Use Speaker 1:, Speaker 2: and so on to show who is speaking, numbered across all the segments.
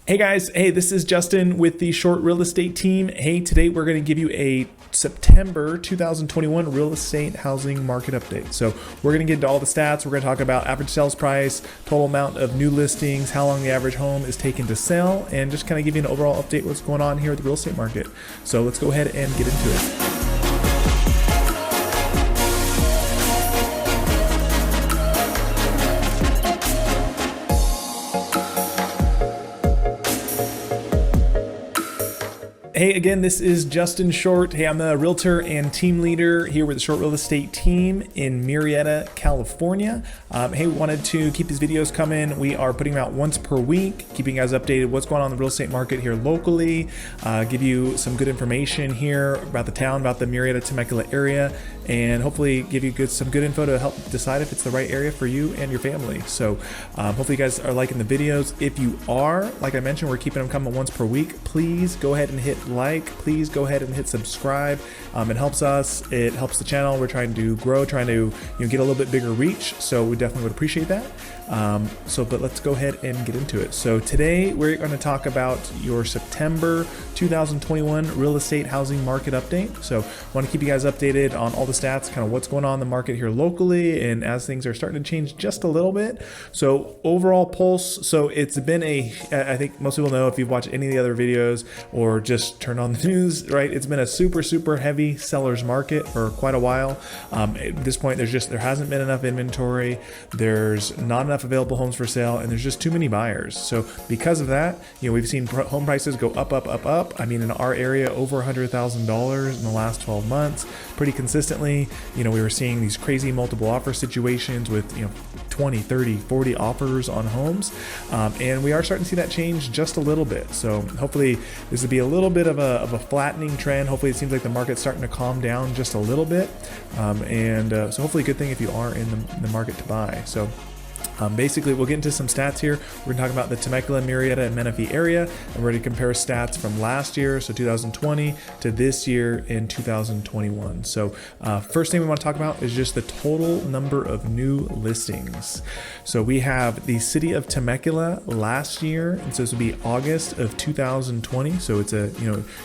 Speaker 1: Hey guys, hey, this is Justin with the Short Real Estate team. Hey, today we're going to give you a September 2021 real estate housing market update. So we're going to get into all the stats. We're going to talk about average sales price, total amount of new listings, how long the average home is taken to sell, and just kind of give you an overall update what's going on here at the real estate market. So let's go ahead and get into it. Hey, again, this is Justin Short. Hey, I'm a realtor and team leader here with the Short Real Estate team in Murrieta, California. Hey, we wanted to keep these videos coming. We are putting them out once per week, keeping you guys updated what's going on in the real estate market here locally, give you some good information here about the town, about the Murrieta Temecula area, and hopefully give you some good info to help decide if it's the right area for you and your family. So hopefully you guys are liking the videos. If you are, like I mentioned, we're keeping them coming once per week. Please go ahead and hit like, please go ahead and hit subscribe. It helps us, it helps the channel. We're trying to grow, trying to get a little bit bigger reach, so we definitely would appreciate that. But let's go ahead and get into it. So today we're going to talk about your September 2021 real estate housing market update. So I want to keep you guys updated on all the stats, kind of what's going on in the market here locally, and as things are starting to change just a little bit. So overall pulse, so it's been I think most people know if you've watched any of the other videos or just turn on the news, right? It's been a super heavy seller's market for quite a while. At this point, there hasn't been enough inventory. There's not enough available homes for sale, and there's just too many buyers. So because of that, we've seen home prices go up. I mean, in our area, over $100,000 in the last 12 months, pretty consistently. We were seeing these crazy multiple offer situations with 20, 30, 40 offers on homes, and we are starting to see that change just a little bit. So hopefully this will be a little bit of a flattening trend. Hopefully it seems like the market's starting to calm down just a little bit, so hopefully a good thing if you are in the market to buy. So basically, we'll get into some stats here. We're going to talk about the Temecula, Murrieta, and Menifee area, and we're going to compare stats from last year, so 2020, to this year in 2021. So first thing we want to talk about is just the total number of new listings. So we have the city of Temecula last year, and so this would be August of 2020. So it's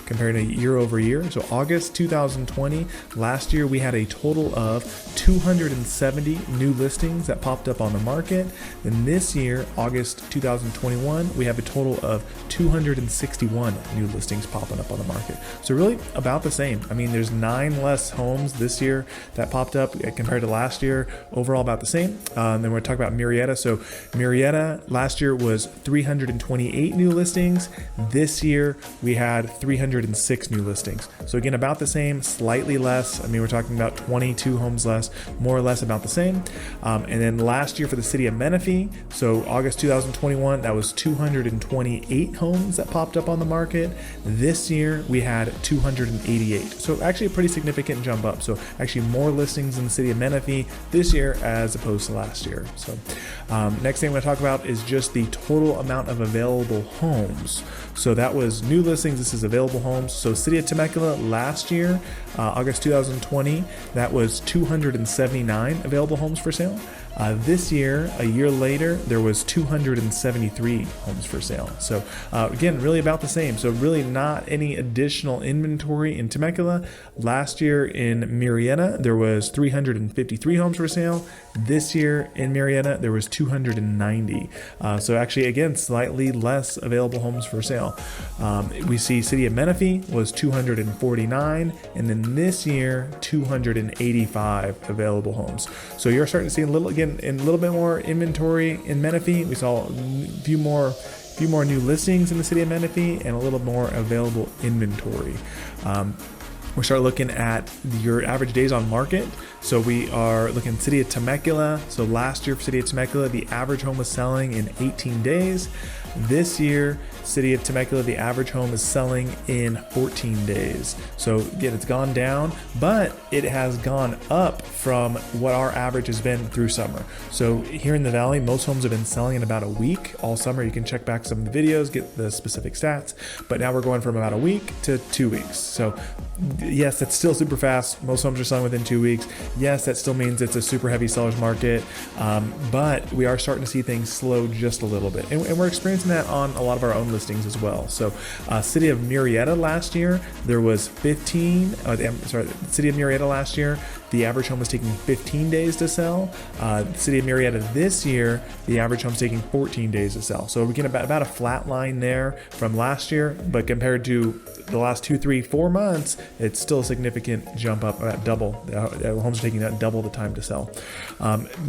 Speaker 1: comparing a year over year. So August 2020, last year we had a total of 270 new listings that popped up on the market. Then this year, August 2021, we have a total of 261 new listings popping up on the market. So really about the same. I mean, there's 9 less homes this year that popped up compared to last year. Overall about the same. Then we're going to talk about Murrieta. So Murrieta last year was 328 new listings. This year we had 306 new listings. So again, about the same, slightly less. I mean, we're talking about 22 homes less, more or less about the same. And then last year for the city of Menifee, so August 2021, that was 228 homes that popped up on the market. This year we had 288. So actually a pretty significant jump up. So actually more listings in the city of Menifee this year as opposed to last year. So next thing I'm going to talk about is just the total amount of available homes. So that was new listings. This is available homes. So city of Temecula last year, August 2020, that was 279 available homes for sale. This year, a year later, there was 273 homes for sale. So again, really about the same. So really not any additional inventory in Temecula. Last year in Murrieta, there was 353 homes for sale. This year in Murrieta, there was 290. So actually, again, slightly less available homes for sale. We see city of Menifee was 249, and then this year, 285 available homes. So you're starting to see a little bit more inventory in Menifee. We saw a few more new listings in the city of Menifee and a little more available inventory. We start looking at your average days on market. So we are looking at city of Temecula. So last year for city of Temecula, the average home was selling in 18 days. This year, city of Temecula, the average home is selling in 14 days. So again, it's gone down, but it has gone up from what our average has been through summer. So here in the Valley, most homes have been selling in about a week all summer. You can check back some of the videos, get the specific stats, but now we're going from about a week to 2 weeks. So yes, that's still super fast. Most homes are selling within 2 weeks. Yes, that still means it's a super heavy seller's market, but we are starting to see things slow just a little bit. And we're experiencing that on a lot of our own listings as well. So city of Murrieta last year, there was 15, city of Murrieta last year, the average home was taking 15 days to sell. The city of Murrieta this year, the average home's taking 14 days to sell. So we get about a flat line there from last year, but compared to the last 2, 3, 4 months, it's still a significant jump up, about double. Homes are taking that double the time to sell.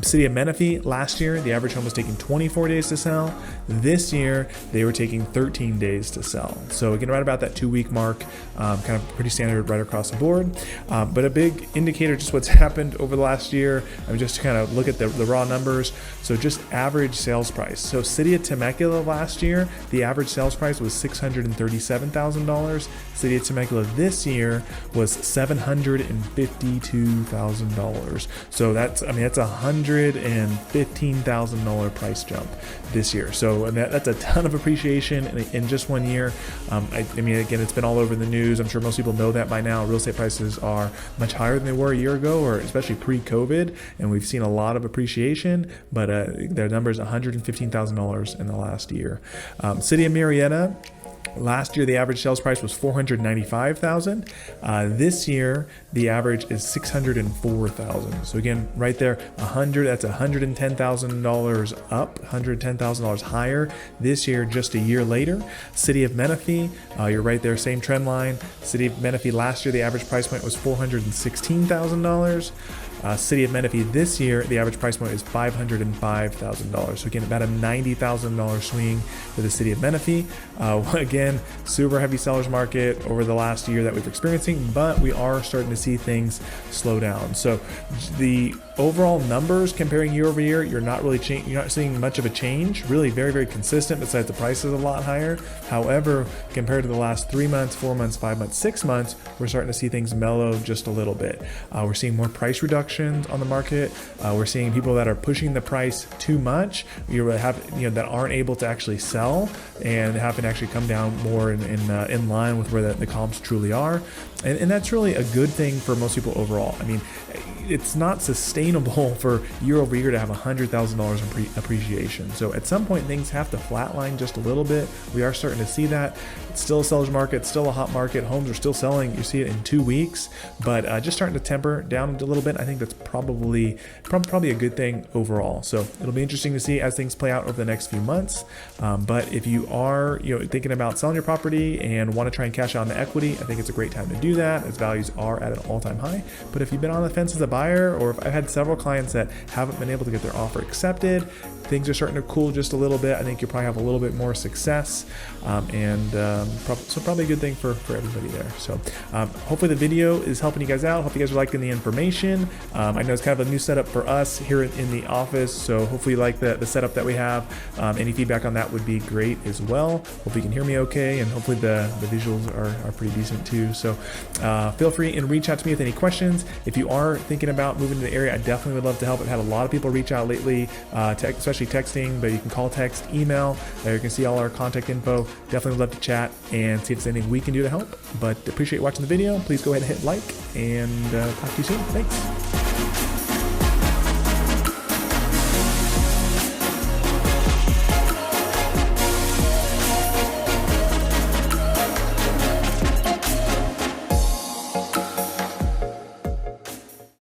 Speaker 1: City of Menifee last year, the average home was taking 24 days to sell. This year, they were taking 13 days to sell. So again, right about that 2-week mark, kind of pretty standard right across the board. But a big indicator, just what's happened over the last year, just to kind of look at the raw numbers. So just average sales price. So city of Temecula last year, the average sales price was $637,000. City of Temecula this year was $752,000. So that's a $115,000 price jump this year. So that's a ton of appreciation in just 1 year. Again, it's been all over the news. I'm sure most people know that by now. Real estate prices are much higher than they were a year ago, or especially pre-COVID, and we've seen a lot of appreciation, but their number is $115,000 in the last year. City of Murrieta, last year, the average sales price was $495,000. This year, the average is $604,000. So again, right there, that's $110,000 up, $110,000 higher this year, just a year later. City of Menifee, you're right there, same trend line. City of Menifee last year, the average price point was $416,000. City of Menifee this year, the average price point is $505,000. So again, about a $90,000 swing for the city of Menifee. Again, super heavy sellers market over the last year that we've experiencing, but we are starting to see things slow down. So the overall numbers comparing year over year, you're not seeing much of a change. Really very, very consistent, besides the price is a lot higher. However, compared to the last 3 months, 4 months, 5 months, 6 months, we're starting to see things mellow just a little bit. We're seeing more price reductions on the market. We're seeing people that are pushing the price too much, that aren't able to actually sell and happen to actually come down more in line with where the comps truly are. And that's really a good thing for most people overall. It's not sustainable for year over year to have $100,000 in appreciation. So at some point, things have to flatline just a little bit. We are starting to see that. It's still a seller's market, still a hot market. Homes are still selling. You see it in 2 weeks, but just starting to temper down a little bit. I think that's probably a good thing overall. So it'll be interesting to see as things play out over the next few months. But if you are thinking about selling your property and want to try and cash out on the equity, I think it's a great time to do that, as values are at an all-time high. But if you've been on the fence as a buyer, or if I've had several clients that haven't been able to get their offer accepted, things are starting to cool just a little bit. I think you'll probably have a little bit more success, so probably a good thing for everybody there. So hopefully the video is helping you guys out. Hope you guys are liking the information. I know it's kind of a new setup for us here in the office, so hopefully you like the setup that we have. Any feedback on that would be great as well. Hope you can hear me okay, and hopefully the visuals are pretty decent too. So feel free and reach out to me with any questions. If you are thinking about moving to the area, I definitely would love to help. I've had a lot of people reach out lately, especially texting, but you can call, text, email. There you can see all our contact info. Definitely would love to chat and see if there's anything we can do to help. But appreciate watching the video. Please go ahead and hit like, and talk to you soon. Thanks.